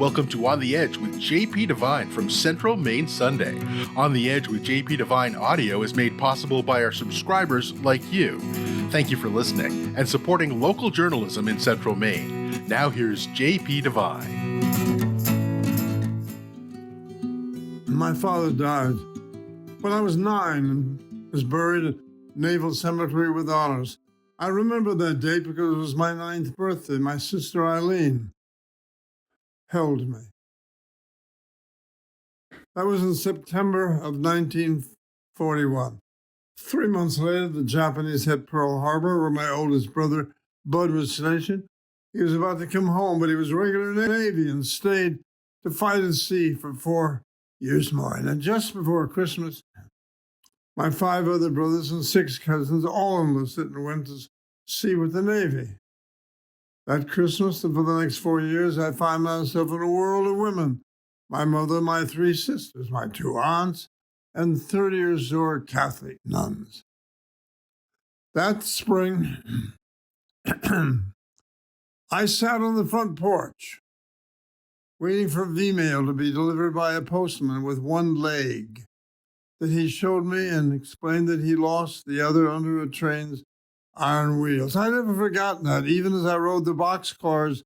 Welcome to On the Edge with JP Devine from Central Maine Sunday. On the Edge with JP Devine audio is made possible by our subscribers like you. Thank you for listening and supporting local journalism in Central Maine. Now here's JP Devine. My father died when I was 9 and was buried at Naval Cemetery with honors. I remember that date because it was my 9th birthday. My sister Eileen held me. That was in September of 1941. 3 months later, the Japanese hit Pearl Harbor, where my oldest brother, Bud, was stationed. He was about to come home, but he was regular Navy and stayed to fight at sea for 4 years more. And then just before Christmas, my 5 other brothers and 6 cousins all enlisted and went to sea with the Navy. That Christmas and for the next 4 years, I find myself in a world of women. My mother, my 3 sisters, my 2 aunts, and 30 or so Catholic nuns. That spring, I sat on the front porch, waiting for V-mail to be delivered by a postman with one leg that he showed me and explained that he lost the other under a train's iron wheels. I never forgotten that, even as I rode the boxcars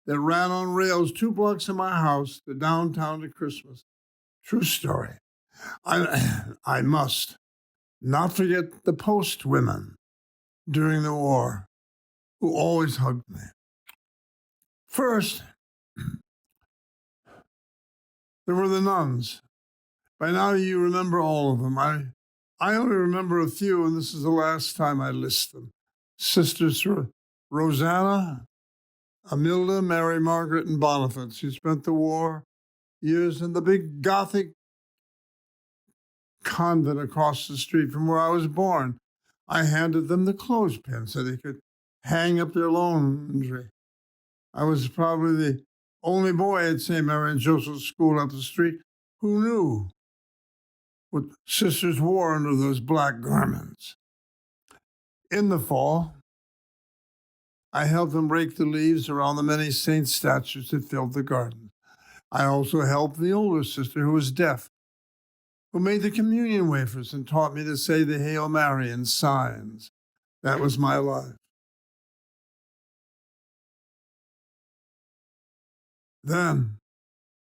that ran on rails 2 blocks from my house to downtown to Christmas. True story. I must not forget the post women during the war who always hugged me. First, there were the nuns. By now you remember all of them. I only remember a few, and this is the last time I list them. Sisters Rosanna, Amilda, Mary Margaret, and Boniface, who spent the war years in the big Gothic convent across the street from where I was born. I handed them the clothespin so they could hang up their laundry. I was probably the only boy at St. Mary and Joseph's School up the street who knew what sisters wore under those black garments. In the fall, I helped them rake the leaves around the many saint statues that filled the garden. I also helped the older sister who was deaf, who made the communion wafers and taught me to say the Hail Mary and signs. That was my life. Then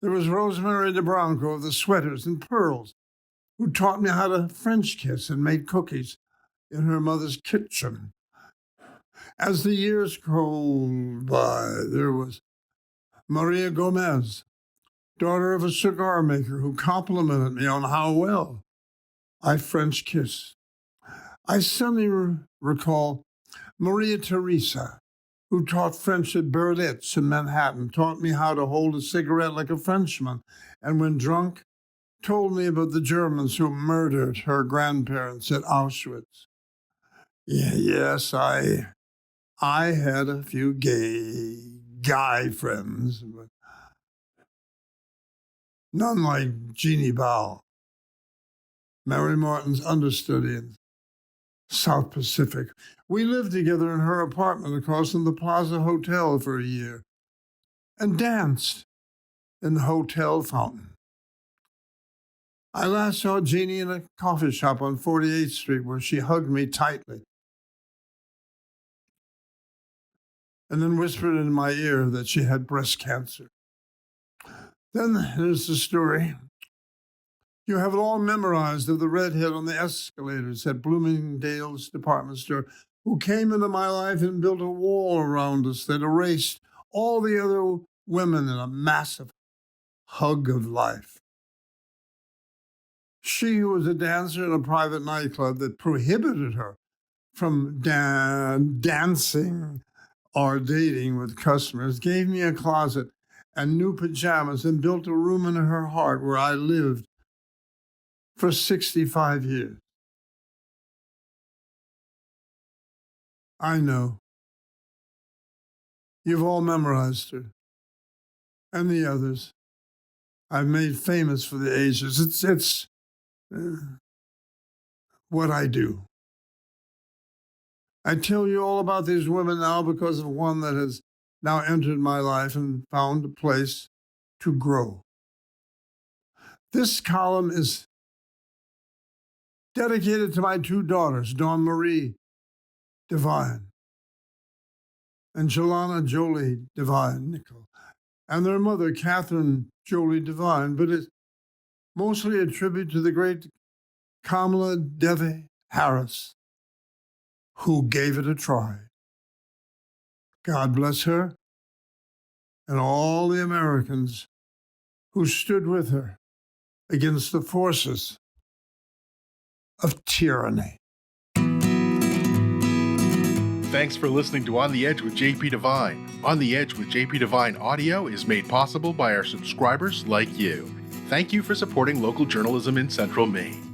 there was Rosemary DeBronco of the Sweaters and Pearls, who taught me how to French kiss and make cookies in her mother's kitchen. As the years rolled by, there was Maria Gomez, daughter of a cigar maker, who complimented me on how well I French kissed. I suddenly recall Maria Teresa, who taught French at Berlitz in Manhattan, taught me how to hold a cigarette like a Frenchman, and when drunk, told me about the Germans who murdered her grandparents at Auschwitz. Yes, I had a few guy friends, but none like Jeannie Bell, Mary Martin's understudy in South Pacific. We lived together in her apartment across from the Plaza Hotel for a year and danced in the hotel fountain. I last saw Jeannie in a coffee shop on 48th Street where she hugged me tightly and then whispered in my ear that she had breast cancer. Then there's the story. You have it all memorized of the redhead on the escalators at Bloomingdale's department store who came into my life and built a wall around us that erased all the other women in a massive hug of life. She, who was a dancer in a private nightclub that prohibited her from dancing or dating with customers, gave me a closet and new pajamas and built a room in her heart where I lived for 65 years. I know. You've all memorized her. And the others I've made famous for the ages. It's what I do. I tell you all about these women now because of one that has now entered my life and found a place to grow. This column is dedicated to my two daughters, Dawn Marie Devine and Jelana Jolie Devine Nickel, and their mother, Catherine Jolie Devine, but it's mostly a tribute to the great Kamala Devi Harris, who gave it a try. God bless her and all the Americans who stood with her against the forces of tyranny. Thanks for listening to On the Edge with JP Devine. On the Edge with JP Devine audio is made possible by our subscribers like you. Thank you for supporting local journalism in Central Maine.